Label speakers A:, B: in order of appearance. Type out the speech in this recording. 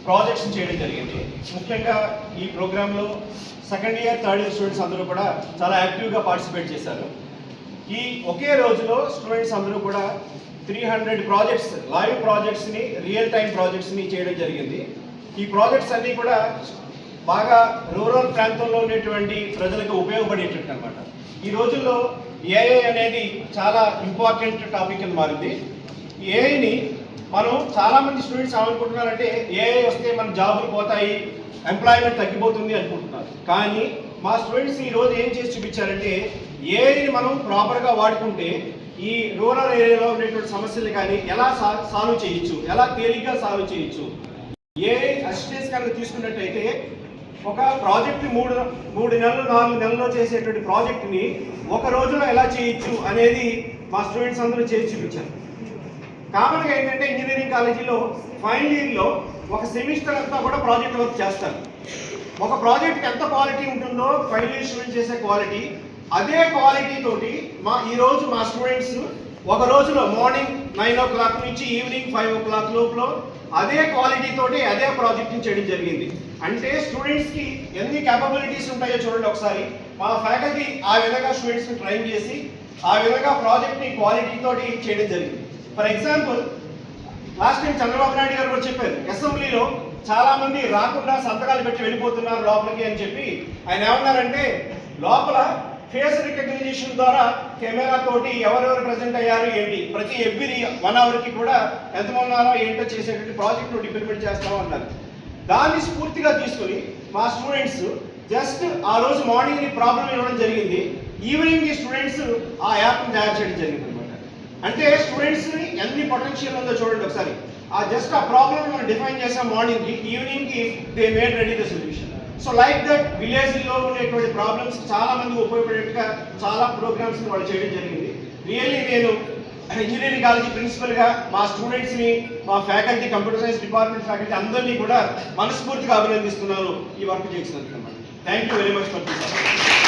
A: Projects చేయడం జరిగింది. ముఖ్యంగా ఈ ప్రోగ్రాంలో second year third year students అందరూ కూడా చాలా యాక్టివ్గా పార్టిసిపేట్ చేశారు. ఈ ఒకే రోజులో స్టూడెంట్స్ అందరూ కూడా 300 ప్రాజెక్ట్స్, లైవ్ ప్రాజెక్ట్స్ని, రియల్ టైం ప్రాజెక్ట్స్ని చేయడం జరిగింది. ఈ ప్రాజెక్ట్స్ అన్నీ కూడా బాగా రూరల్ ప్రాంతంలో ఉండేటువంటి ప్రజలకు ఉపయోగపడేటట్టు అనమాట. ఈ రోజుల్లో ఏఐ అనేది చాలా ఇంపార్టెంట్ టాపిక్ అని మారింది. ఏఐని మనం చాలామంది స్టూడెంట్స్ ఏమనుకుంటున్నారంటే ఏఐ వస్తే మన జాబులు పోతాయి, ఎంప్లాయ్మెంట్ తగ్గిపోతుంది అనుకుంటున్నారు. కానీ మా స్టూడెంట్స్ ఈరోజు ఏం చేసి చూపించారంటే ఏఐని మనం ప్రాపర్గా వాడుకుంటే ఈ రూరల్ ఏరియాలో ఉండేటువంటి సమస్యలు కానీ ఎలా సాల్వ్ చేయొచ్చు, ఎలా తేలిగ్గా సాల్వ్ చేయొచ్చు. ఏఐ అసిస్టెన్స్ కనుక తీసుకున్నట్టయితే ఒక ప్రాజెక్ట్ మూడు నెలలు 4 నెలల్లో చేసేటువంటి ప్రాజెక్ట్ని ఒక రోజులో ఎలా చేయొచ్చు అనేది మా స్టూడెంట్స్ అందరూ చేసి చూపించారు. కామన్గా ఏంటంటే ఇంజనీరింగ్ కాలేజీలో ఫైనల్ ఇయర్లో ఒక సెమిస్టర్ అంతా కూడా ప్రాజెక్ట్ వర్క్ చేస్తారు. ఒక ప్రాజెక్ట్కి ఎంత క్వాలిటీ ఉంటుందో ఫైనల్ ఇయర్ స్టూడెంట్ చేసే క్వాలిటీ, అదే క్వాలిటీ తోటి ఈరోజు మా స్టూడెంట్స్ ఒక రోజులో మార్నింగ్ 9 o'clock నుంచి ఈవినింగ్ 5 o'clock లోపల అదే క్వాలిటీ తోటి అదే ప్రాజెక్ట్ని చేయడం జరిగింది. అంటే స్టూడెంట్స్కి ఎన్ని క్యాపబిలిటీస్ ఉంటాయో చూడండి ఒకసారి. మా ఫ్యాకల్టీ ఆ విధంగా స్టూడెంట్స్ని ట్రైన్ చేసి ఆ విధంగా ప్రాజెక్ట్ని క్వాలిటీ తోటి చేయడం జరిగింది. For example, last time Chandrababu Naidu గారు కూడా చెప్పారు, అసెంబ్లీలో చాలా మంది రాకుండా సంతకాలు పెట్టి వెళ్ళిపోతున్నారు లోపలికి అని చెప్పి. ఆయన ఏమన్నారంటే లోపల ఫేస్ రికగ్నిషన్ ద్వారా కెమెరా తోటి ఎవరెవరు ప్రజెంట్ అయ్యారు ఏంటి, ప్రతి ఎవ్రీ 1 hourకి కూడా ఎంతమంది ఉన్నారో ఏంటో చేసేటువంటి ప్రాజెక్ట్ ఇంప్లిమెంట్ చేస్తామో అన్నారు. దాన్ని స్ఫూర్తిగా తీసుకుని మా స్టూడెంట్స్ జస్ట్ ఆ రోజు మార్నింగ్ ప్రాబ్లం ఇవ్వడం జరిగింది, ఈవినింగ్ స్టూడెంట్స్ ఆ యాప్ని తయారు చేయడం జరిగింది అనమాట. అంటే స్టూడెంట్స్ని ఎన్ని పొటెన్షియల్ ఉందో చూడండి ఒకసారి. జస్ట్ ఆ ప్రాబ్లమ్ మనం డిఫైన్ చేసాం మార్నింగ్కి, ఈవినింగ్కి they made ready the solution. So like that విలేజ్లో ఉండేటువంటి ప్రాబ్లమ్స్ చాలా మందికి ఉపయోగపడేట్టుగా చాలా ప్రోగ్రామ్స్ వాళ్ళు చేయడం జరిగింది. రియల్లీ నేను ఇంజనీరింగ్ కాలేజీ ప్రిన్సిపల్గా మా స్టూడెంట్స్ని, మా faculty, computer science department faculty అందరినీ కూడా మనస్ఫూర్తిగా అభినందిస్తున్నాను ఈ వర్క్ చేసినందుకు. Thank you very much for this.